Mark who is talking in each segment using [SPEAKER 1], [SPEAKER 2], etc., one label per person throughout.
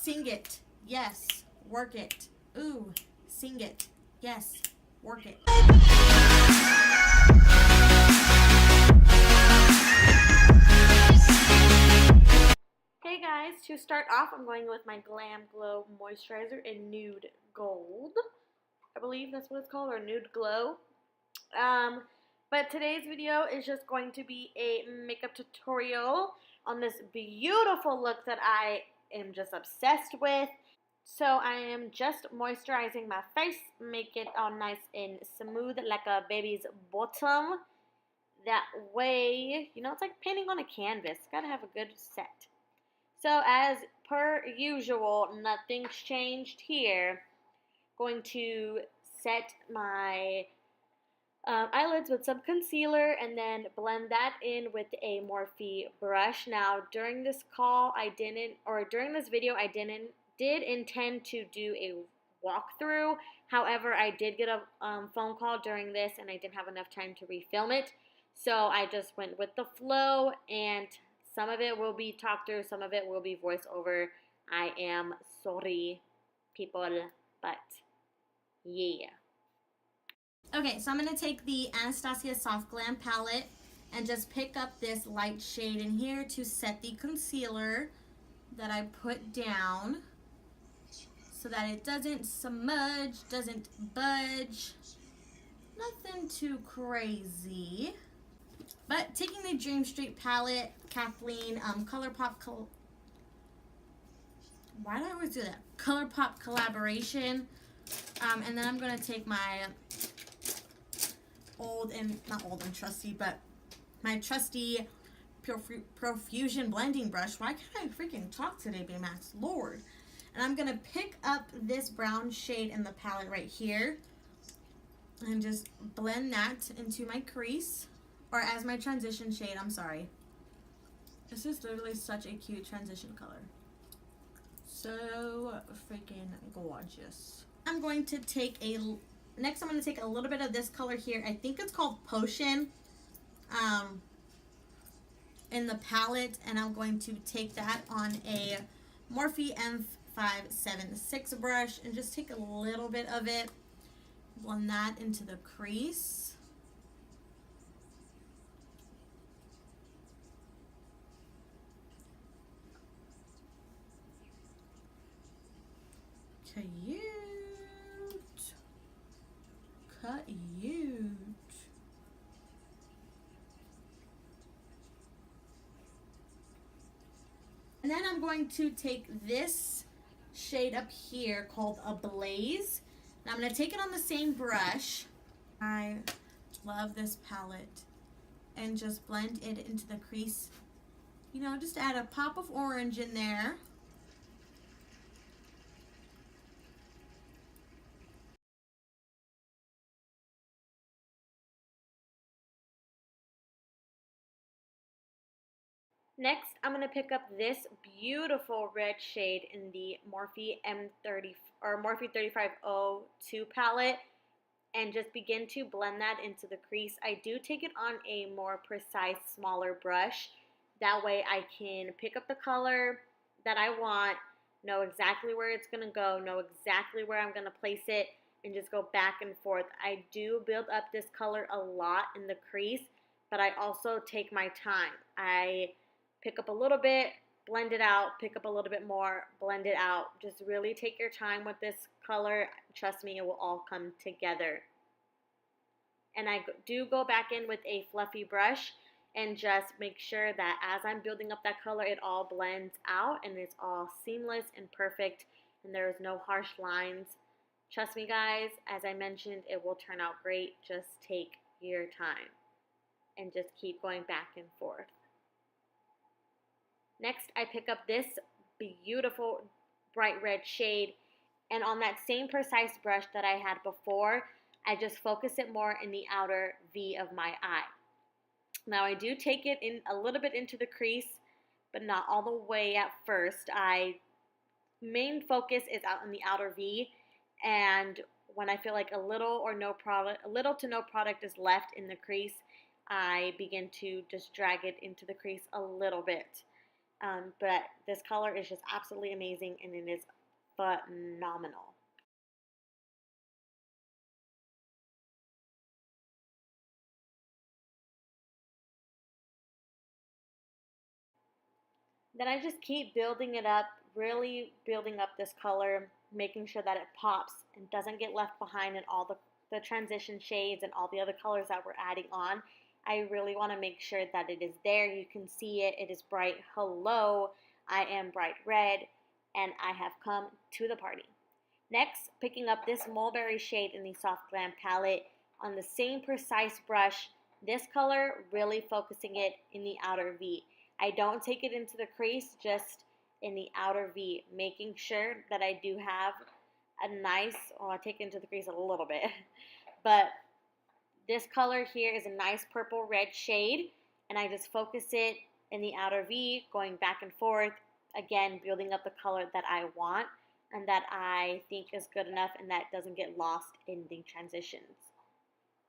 [SPEAKER 1] Sing it. Yes. Work it. Ooh. Sing it. Yes. Work it. Hey guys, to start off, I'm going with my Glam Glow Moisturizer in Nude Gold. I believe that's what it's called, or Nude Glow. But today's video is just going to be a makeup tutorial on this beautiful look that I am just obsessed with. So I am just moisturizing my face, make it all nice and smooth like a baby's bottom. That way, you know, it's like painting on a canvas. Gotta have a good set. So as per usual, nothing's changed here. Going to set my eyelids with some concealer and then blend that in with a Morphe brush. Now during this video I did intend to do a walkthrough. However, I did get a phone call during this and I didn't have enough time to refilm it. So I just went with the flow, and some of it will be talked through, some of it will be voiceover. I am sorry, people, but yeah. Okay, so I'm going to take the Anastasia Soft Glam palette and just pick up this light shade in here to set the concealer that I put down so that it doesn't smudge, doesn't budge, nothing too crazy. But taking the Dream Street palette, Kathleen why do I always do that? ColourPop collaboration. And then I'm going to take my my trusty Profusion blending brush. Why can't I freaking talk today, Baymax? Lord. And I'm going to pick up this brown shade in the palette right here and just blend that into my crease, or as my transition shade, I'm sorry. This is literally such a cute transition color. So freaking gorgeous. I'm going to take next I'm going to take a little bit of this color here. I think it's called Potion in the palette, and I'm going to take that on a Morphe M576 brush and just take a little bit of it, blend that into the crease. Cute. And then I'm going to take this shade up here called Ablaze. Now I'm going to take it on the same brush. I love this palette. And just blend it into the crease. You know, just add a pop of orange in there. Next, I'm going to pick up this beautiful red shade in the Morphe M30 or Morphe 3502 palette and just begin to blend that into the crease. I do take it on a more precise, smaller brush. That way I can pick up the color that I want, know exactly where it's going to go, know exactly where I'm going to place it, and just go back and forth. I do build up this color a lot in the crease, but I also take my time. I pick up a little bit, blend it out, pick up a little bit more, blend it out. Just really take your time with this color. Trust me, it will all come together. And I do go back in with a fluffy brush and just make sure that as I'm building up that color, it all blends out and it's all seamless and perfect and there's no harsh lines. Trust me guys, as I mentioned, it will turn out great. Just take your time and just keep going back and forth. Next, I pick up this beautiful bright red shade, and on that same precise brush that I had before, I just focus it more in the outer V of my eye. Now, I do take it in a little bit into the crease, but not all the way at first. Main focus is out in the outer V, and when I feel like a little to no product is left in the crease, I begin to just drag it into the crease a little bit. But this color is just absolutely amazing and it is phenomenal. Then I just keep building it up, really building up this color, making sure that it pops and doesn't get left behind in all the transition shades and all the other colors that we're adding on. I really want to make sure that it is there. You can see it. It is bright. Hello, I am bright red and I have come to the party. Next, picking up this mulberry shade in the Soft Glam palette on the same precise brush, this color really focusing it in the outer V. I don't take it into the crease, just in the outer V, making sure that I do have a nice, I take it into the crease a little bit, but this color here is a nice purple red shade, and I just focus it in the outer V, going back and forth, again, building up the color that I want and that I think is good enough and that doesn't get lost in the transitions.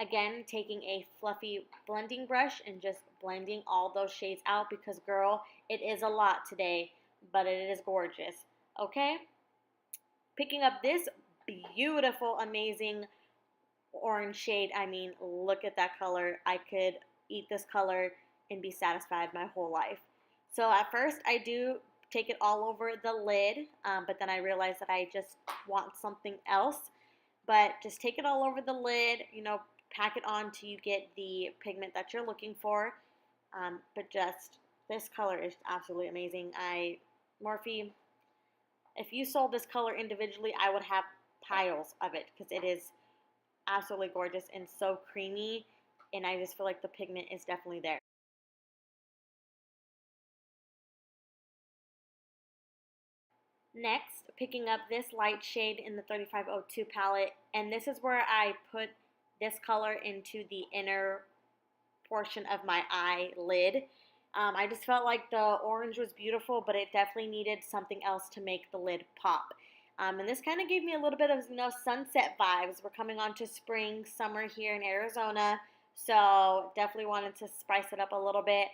[SPEAKER 1] Again, taking a fluffy blending brush and just blending all those shades out because, girl, it is a lot today, but it is gorgeous. Okay? Picking up this beautiful, amazing orange shade. I mean, look at that color. I could eat this color and be satisfied my whole life. So at first I do take it all over the lid, but then I realize that I just want something else. But just take it all over the lid, pack it on till you get the pigment that you're looking for. But just, this color is absolutely amazing. Morphe, if you sold this color individually, I would have piles of it because it is absolutely gorgeous and so creamy, and I just feel like the pigment is definitely there. Next, picking up this light shade in the 3502 palette, and this is where I put this color into the inner portion of my eyelid. I just felt like the orange was beautiful, but it definitely needed something else to make the lid pop. And this kind of gave me a little bit of sunset vibes. We're coming on to spring, summer here in Arizona, so definitely wanted to spice it up a little bit.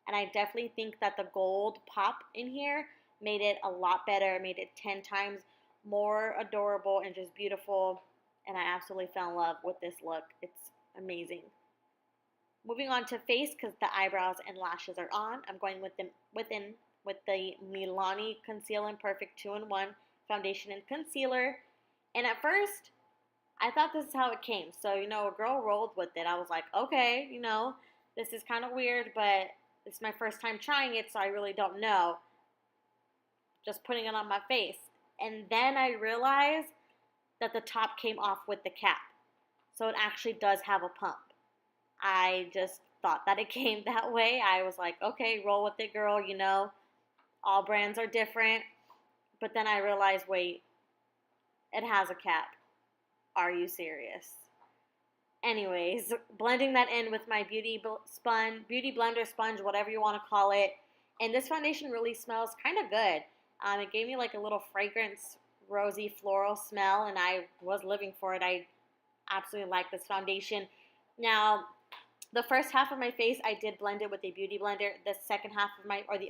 [SPEAKER 1] And I definitely think that the gold pop in here made it a lot better, made it 10 times more adorable and just beautiful. And I absolutely fell in love with this look. It's amazing. Moving on to face, because the eyebrows and lashes are on, I'm going with the Milani Conceal and Perfect 2-in-1 foundation and concealer. And at first, I thought this is how it came. So, a girl rolled with it. I was like, okay, this is kind of weird, but it's my first time trying it, so I really don't know. Just putting it on my face. And then I realized that the top came off with the cap. So it actually does have a pump. I just thought that it came that way. I was like, okay, roll with it, girl, all brands are different. But then I realized, wait, it has a cap. Are you serious? Anyways, blending that in with my beauty blender sponge, whatever you want to call it. And this foundation really smells kind of good. It gave me like a little fragrance, rosy floral smell, and I was living for it. I absolutely like this foundation. Now, the first half of my face, I did blend it with a beauty blender. The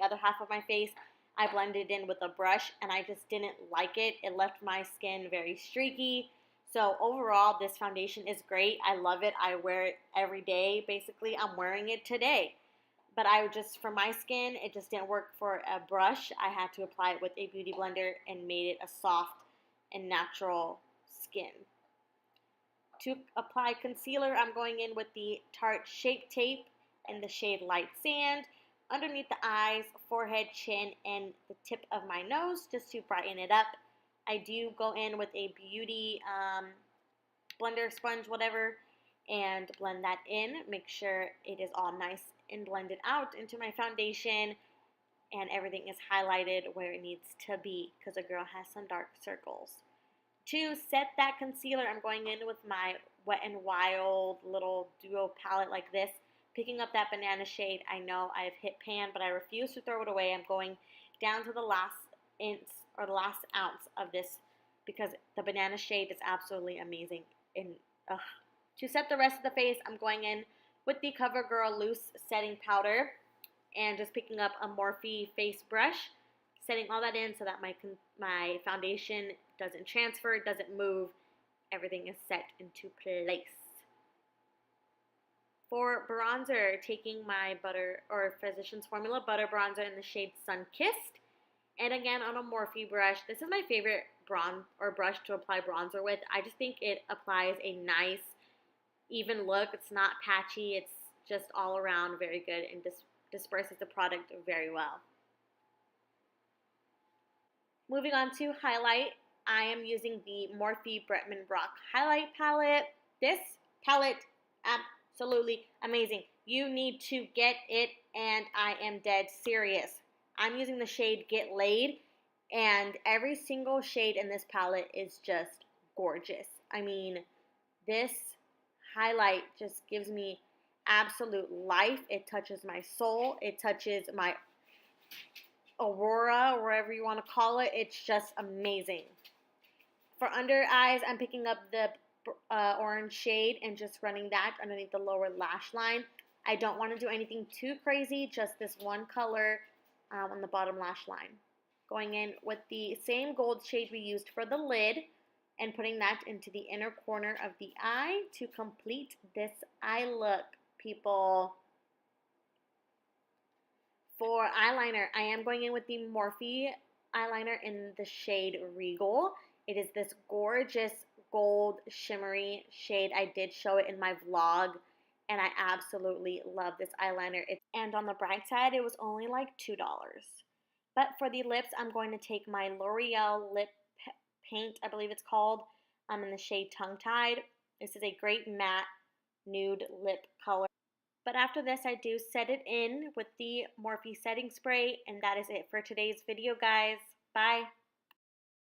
[SPEAKER 1] other half of my face, I blended in with a brush, and I just didn't like it. It left my skin very streaky. So overall, this foundation is great. I love it. I wear it every day. Basically, I'm wearing it today. But for my skin, it just didn't work for a brush. I had to apply it with a beauty blender and made it a soft and natural skin. To apply concealer, I'm going in with the Tarte Shape Tape in the shade Light Sand underneath the eyes, forehead, chin, and the tip of my nose just to brighten it up. I do go in with a beauty blender sponge, whatever, and blend that in. Make sure it is all nice and blended out into my foundation and everything is highlighted where it needs to be because a girl has some dark circles. To set that concealer, I'm going in with my Wet n Wild little duo palette like this, picking up that banana shade. I know I have hit pan, but I refuse to throw it away. I'm going down to the last inch or the last ounce of this because the banana shade is absolutely amazing. And to set the rest of the face, I'm going in with the CoverGirl Loose Setting Powder. and just picking up a Morphe face brush, setting all that in so that my foundation doesn't transfer, doesn't move, everything is set into place. For bronzer, taking my Physicians Formula Butter Bronzer in the shade Sun Kissed. And again, on a Morphe brush. This is my favorite brush to apply bronzer with. I just think it applies a nice, even look. It's not patchy. It's just all around very good and disperses the product very well. Moving on to highlight, I am using the Morphe Bretman Rock Highlight Palette. This palette, absolutely amazing. You need to get it, and I am dead serious. I'm using the shade Get Laid, and every single shade in this palette is just gorgeous. I mean, this highlight just gives me absolute life. It touches my soul. It touches my aurora, wherever you want to call it. It's just amazing. For under eyes, I'm picking up the orange shade and just running that underneath the lower lash line. I don't want to do anything too crazy, just this one color on the bottom lash line. Going in with the same gold shade we used for the lid and putting that into the inner corner of the eye to complete this eye look, people. For eyeliner, I am going in with the Morphe eyeliner in the shade Regal. It is this gorgeous gold shimmery shade. I did show it in my vlog, and I absolutely love this eyeliner. And on the bright side, it was only like $2. But for the lips, I'm going to take my L'Oreal Lip Paint, I believe it's called, in the shade Tongue Tied. This is a great matte nude lip color. But after this, I do set it in with the Morphe setting spray, and that is it for today's video, guys. Bye.